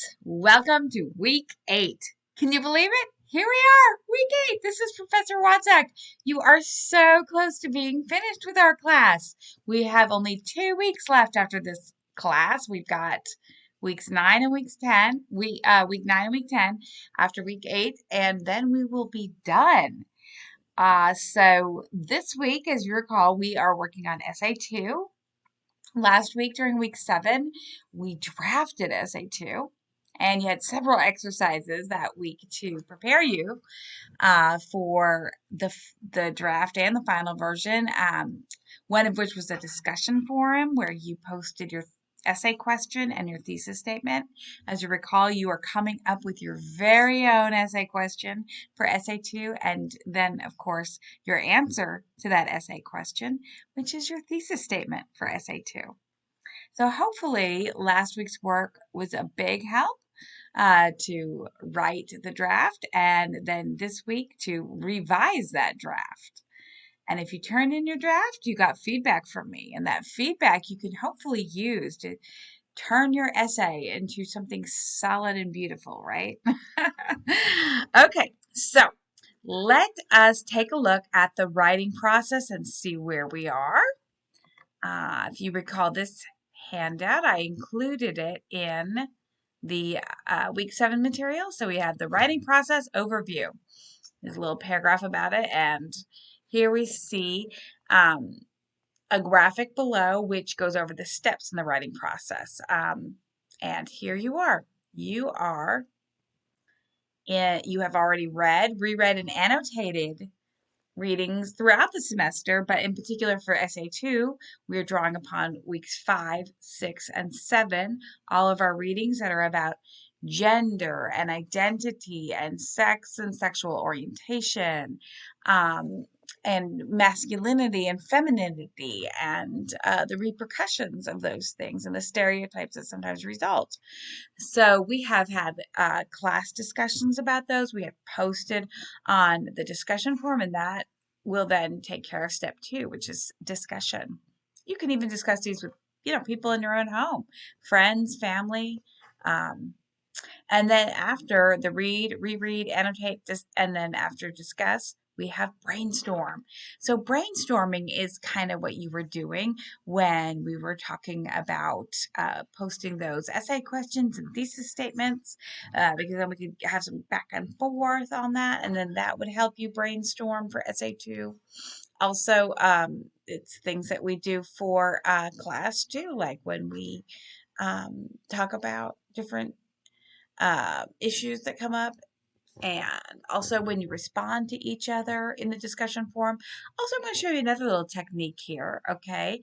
class. Welcome to week 8. Can you believe it? Here we are, week 8. This is Professor Watzak. You are so close to being finished with our class. We have only 2 weeks left after this class. We've got weeks 9 and weeks 10. Week 9 and week 10 after week 8, and then we will be done. So this week, as you recall, we are working on Essay 2. Last week during week 7, we drafted Essay 2, and you had several exercises that week to prepare you for the draft and the final version. One of which was a discussion forum where you posted your essay question and your thesis statement. As you recall, you are coming up with your very own essay question for Essay 2, and then, of course, your answer to that essay question, which is your thesis statement for Essay 2. So hopefully last week's work was a big help to write the draft, and then this week to revise that draft. And if you turned in your draft, you got feedback from me, and that feedback you can hopefully use to turn your essay into something solid and beautiful, right? Okay, so let us take a look at the writing process and see where we are. If you recall this handout, I included it in the week 7 material. So we have the writing process overview. There's a little paragraph about it, and here we see a graphic below which goes over the steps in the writing process. And here you are. You have already reread, and annotated readings throughout the semester, but in particular for Essay 2, we're drawing upon weeks 5, 6, and 7, all of our readings that are about gender and identity and sex and sexual orientation, and masculinity and femininity, and the repercussions of those things and the stereotypes that sometimes result. So we have had class discussions about those. We have posted on the discussion forum, and that will then take care of step 2, which is discussion. You can even discuss these with people in your own home, friends, family. And then after the read, reread, annotate, and then after discuss, we have brainstorm. So brainstorming is kind of what you were doing when we were talking about posting those essay questions and thesis statements, because then we could have some back and forth on that, and then that would help you brainstorm for Essay 2. Also, it's things that we do for class too, like when we talk about different issues that come up, and also when you respond to each other in the discussion forum. Also, I'm going to show you another little technique here, okay?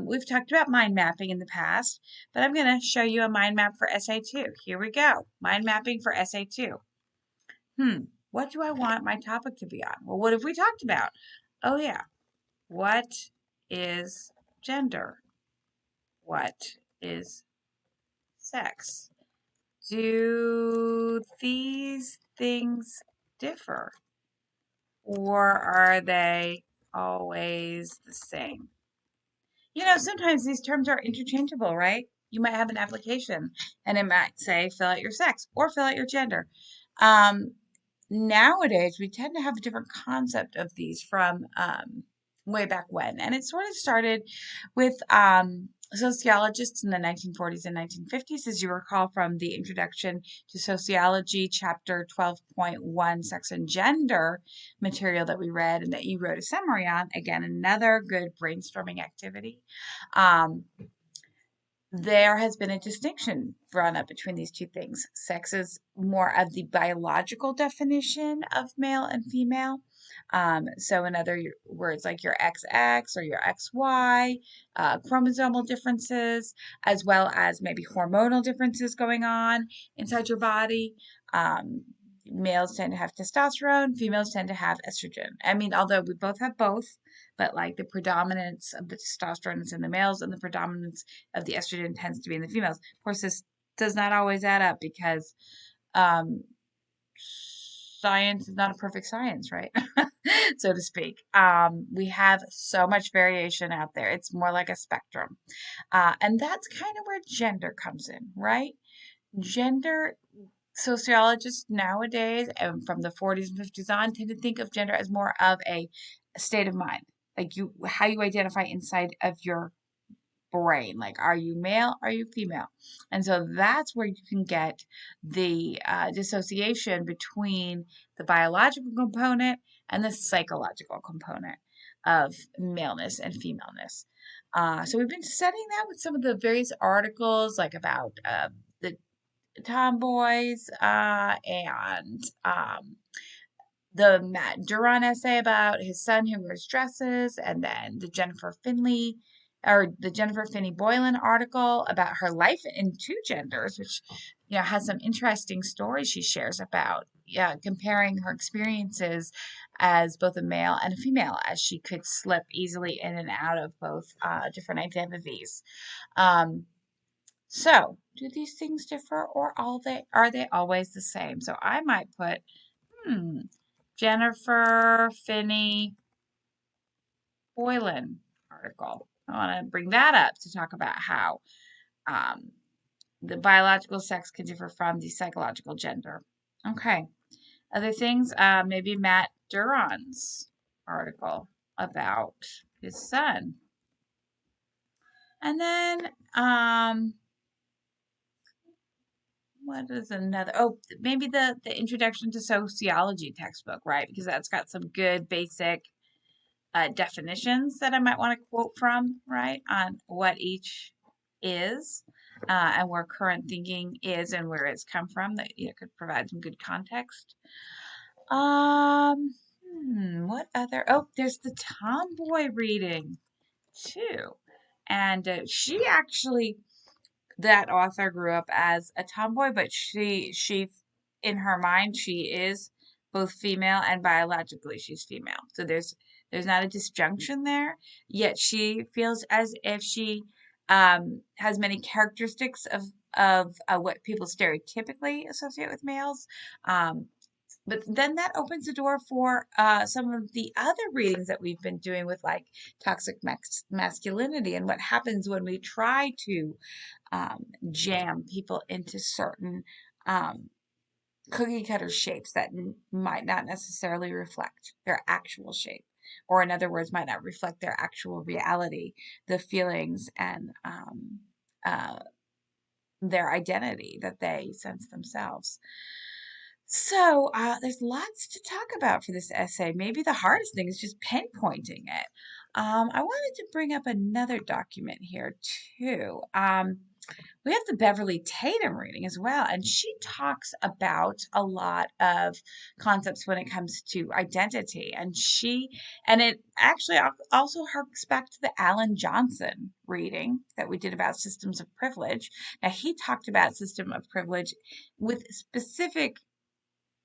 We've talked about mind mapping in the past, but I'm going to show you a mind map for Essay 2. Here we go. Mind mapping for Essay 2. What do I want my topic to be on? Well, what have we talked about? Oh, yeah. What is gender? What is sex? Do these things differ, or are they always the same? Sometimes these terms are interchangeable, right? You might have an application and it might say fill out your sex or fill out your gender. Nowadays, we tend to have a different concept of these from way back when. And it sort of started with sociologists in the 1940s and 1950s, as you recall from the Introduction to Sociology, Chapter 12.1, Sex and Gender material that we read and that you wrote a summary on. Again, another good brainstorming activity. There has been a distinction drawn up between these two things. Sex is more of the biological definition of male and female. So in other words, like your XX or your XY, chromosomal differences, as well as maybe hormonal differences going on inside your body. Males tend to have testosterone, females tend to have estrogen. I mean, although we both have both, but like the predominance of the testosterone is in the males and the predominance of the estrogen tends to be in the females. Of course, this does not always add up because science is not a perfect science, right? So to speak. We have so much variation out there. It's more like a spectrum. And that's kind of where gender comes in, right? gender sociologists nowadays, and from the 40s and 50s on, tend to think of gender as more of a state of mind, like how you identify inside of your brain. Like, are you male? Are you female? And so that's where you can get the dissociation between the biological component and the psychological component of maleness and femaleness. So we've been studying that with some of the various articles, like about the tomboys and the Matt Duran essay about his son who wears dresses, and then the Jennifer Finney Boylan article about her life in two genders, which has some interesting stories she shares about comparing her experiences as both a male and a female, as she could slip easily in and out of both different identities. Um, so, do these things differ, or are they always the same? So I might put, hmm, Jennifer Finney Boylan article. I want to bring that up to talk about how um, the biological sex can differ from the psychological gender. Okay. Other things, maybe Matt Duran's article about his son. And then, what is another? Oh, maybe the Introduction to Sociology textbook, right? Because that's got some good basic definitions that I might want to quote from, right, on what each is and where current thinking is and where it's come from, that could provide some good context. Um, what other? Oh, there's the tomboy reading too, and she actually, that author grew up as a tomboy, but she in her mind she is both female and biologically she's female. So there's not a disjunction there, yet she feels as if she has many characteristics of what people stereotypically associate with males. Um, but then that opens the door for some of the other readings that we've been doing with, like, toxic masculinity and what happens when we try to jam people into certain um, cookie cutter shapes that might not necessarily reflect their actual shape, or in other words, might not reflect their actual reality, the feelings and uh, their identity that they sense themselves. So there's lots to talk about for this essay. Maybe the hardest thing is just pinpointing it. I wanted to bring up another document here too. We have the Beverly Tatum reading as well, and she talks about a lot of concepts when it comes to identity. And it actually also harks back to the Alan Johnson reading that we did about systems of privilege. Now, he talked about system of privilege with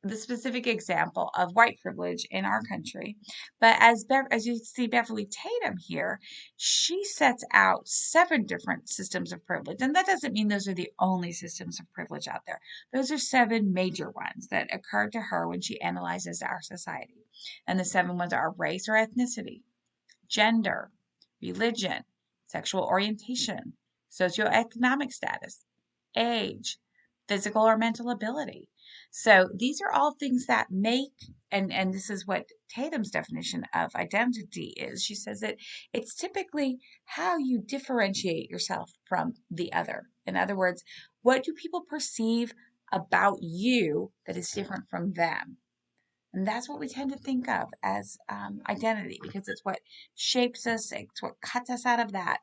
the specific example of white privilege in our country. But as you see Beverly Tatum here, she sets out 7 different systems of privilege. And that doesn't mean those are the only systems of privilege out there. Those are 7 major ones that occurred to her when she analyzes our society. And the 7 ones are race or ethnicity, gender, religion, sexual orientation, socioeconomic status, age, physical or mental ability. So these are all things that make, and this is what Tatum's definition of identity is. She says that it's typically how you differentiate yourself from the other. In other words, what do people perceive about you that is different from them? And that's what we tend to think of as identity, because it's what shapes us. It's what cuts us out of that.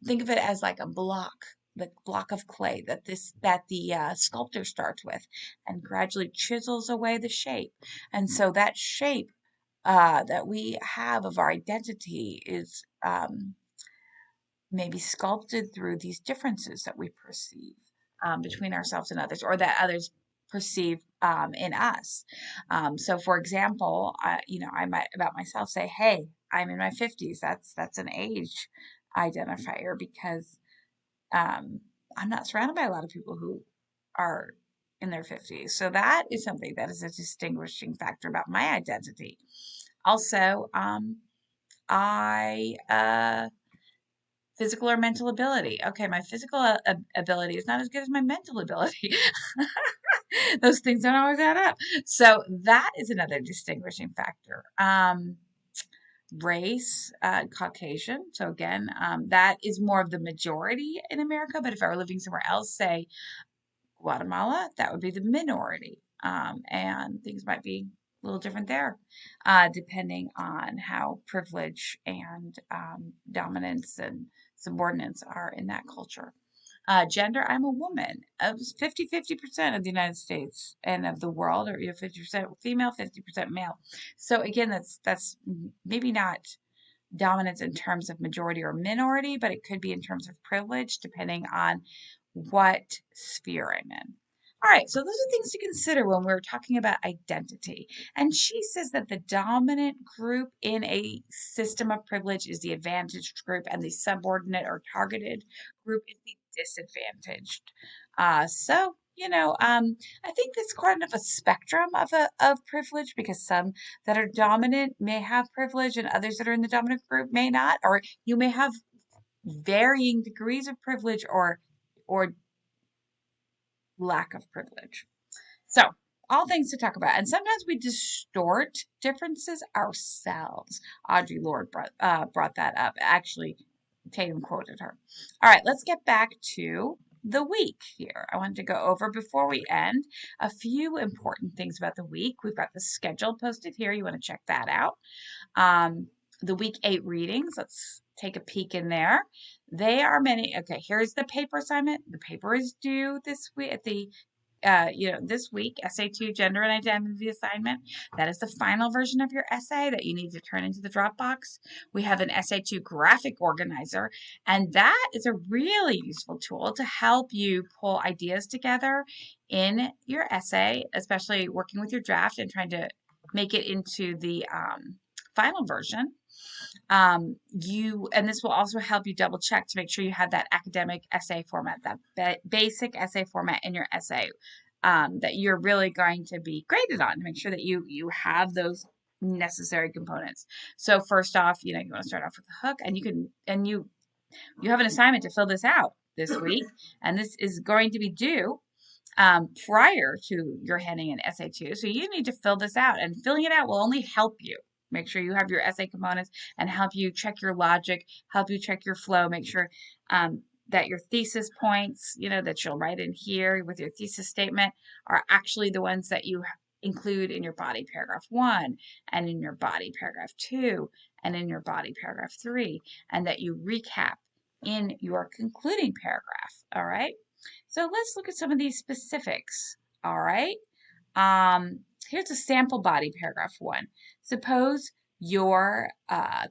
Think of it as like a block, the block of clay that the sculptor starts with, and gradually chisels away the shape. And so that shape that we have of our identity is maybe sculpted through these differences that we perceive between ourselves and others, or that others perceive in us. So, for example, I might about myself say, "Hey, I'm in my 50s." That's an age identifier, because I'm not surrounded by a lot of people who are in their 50s. So that is something that is a distinguishing factor about my identity. Also, I Physical or mental ability. Okay, my physical ability is not as good as my mental ability. Those things don't always add up. So that is another distinguishing factor. Race, Caucasian. So again, that is more of the majority in America. But if I were living somewhere else, say Guatemala, that would be the minority. And things might be a little different there, depending on how privilege and dominance and subordinates are in that culture. Gender, I'm a woman. It was 50% of the United States and of the world, or 50% female, 50% male. So again, that's maybe not dominance in terms of majority or minority, but it could be in terms of privilege, depending on what sphere I'm in. All right, so those are things to consider when we're talking about identity. And she says that the dominant group in a system of privilege is the advantaged group, and the subordinate or targeted group is the disadvantaged. I think there's quite enough a spectrum of privilege, because some that are dominant may have privilege and others that are in the dominant group may not, or you may have varying degrees of privilege or lack of privilege. So, all things to talk about. And sometimes we distort differences ourselves. Audre Lorde brought that up. Actually, Tatum quoted her. All right, let's get back to the week here. I wanted to go over, before we end, a few important things about the week. We've got the schedule posted here. You want to check that out. The week 8 readings, let's take a peek in there. They are many. Okay, here's the paper assignment. The paper is due this week at the this week, Essay 2, Gender and Identity Assignment. That is the final version of your essay that you need to turn into the Dropbox. We have an Essay 2 graphic organizer, and that is a really useful tool to help you pull ideas together in your essay, especially working with your draft and trying to make it into the final version. And this will also help you double check to make sure you have that academic essay format, that basic essay format in your essay, that you're really going to be graded on, to make sure that you have those necessary components. So first off, you want to start off with the hook, and you have an assignment to fill this out this week, and this is going to be due prior to your handing in essay 2. So you need to fill this out, and filling it out will only help you make sure you have your essay components and help you check your logic, help you check your flow, make sure that your thesis points, that you'll write in here with your thesis statement, are actually the ones that you include in your body paragraph 1 and in your body paragraph 2 and in your body paragraph 3, and that you recap in your concluding paragraph. All right. So let's look at some of these specifics. All right. Here's a sample body paragraph 1. Suppose your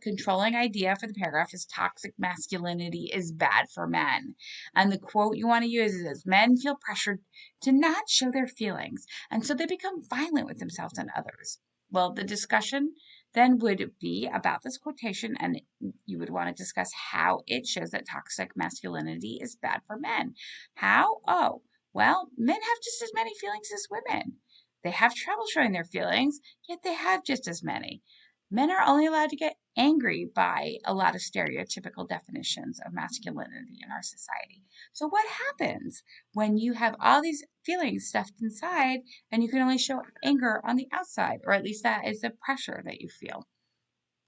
controlling idea for the paragraph is toxic masculinity is bad for men. And the quote you want to use is, men feel pressured to not show their feelings, and so they become violent with themselves and others. Well, the discussion then would be about this quotation, and you would want to discuss how it shows that toxic masculinity is bad for men. How? Oh, well, men have just as many feelings as women. They have trouble showing their feelings, yet they have just as many. Men are only allowed to get angry by a lot of stereotypical definitions of masculinity in our society. So what happens when you have all these feelings stuffed inside and you can only show anger on the outside, or at least that is the pressure that you feel?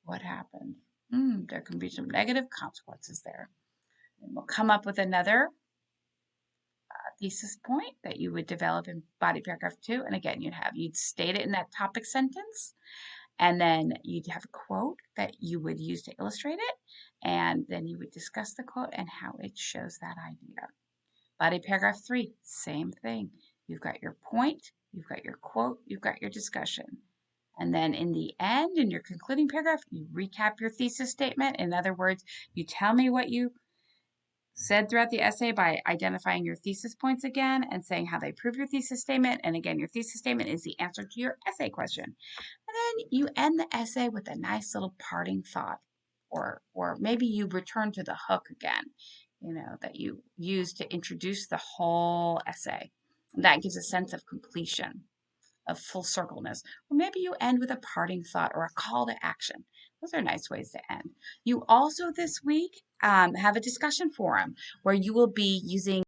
What happens? There can be some negative consequences there. And we'll come up with another thesis point that you would develop in body paragraph 2. And again, you'd state it in that topic sentence, and then you'd have a quote that you would use to illustrate it, and then you would discuss the quote and how it shows that idea. Body paragraph 3, same thing. You've got your point, you've got your quote, you've got your discussion. And then in the end, in your concluding paragraph, you recap your thesis statement. In other words, you tell me what you said throughout the essay by identifying your thesis points again and saying how they prove your thesis statement. And again, your thesis statement is the answer to your essay question. And then you end the essay with a nice little parting thought, or maybe you return to the hook again, that you use to introduce the whole essay. And that gives a sense of completion, of full circleness. Or maybe you end with a parting thought or a call to action. Those are nice ways to end. You also this week have a discussion forum where you will be using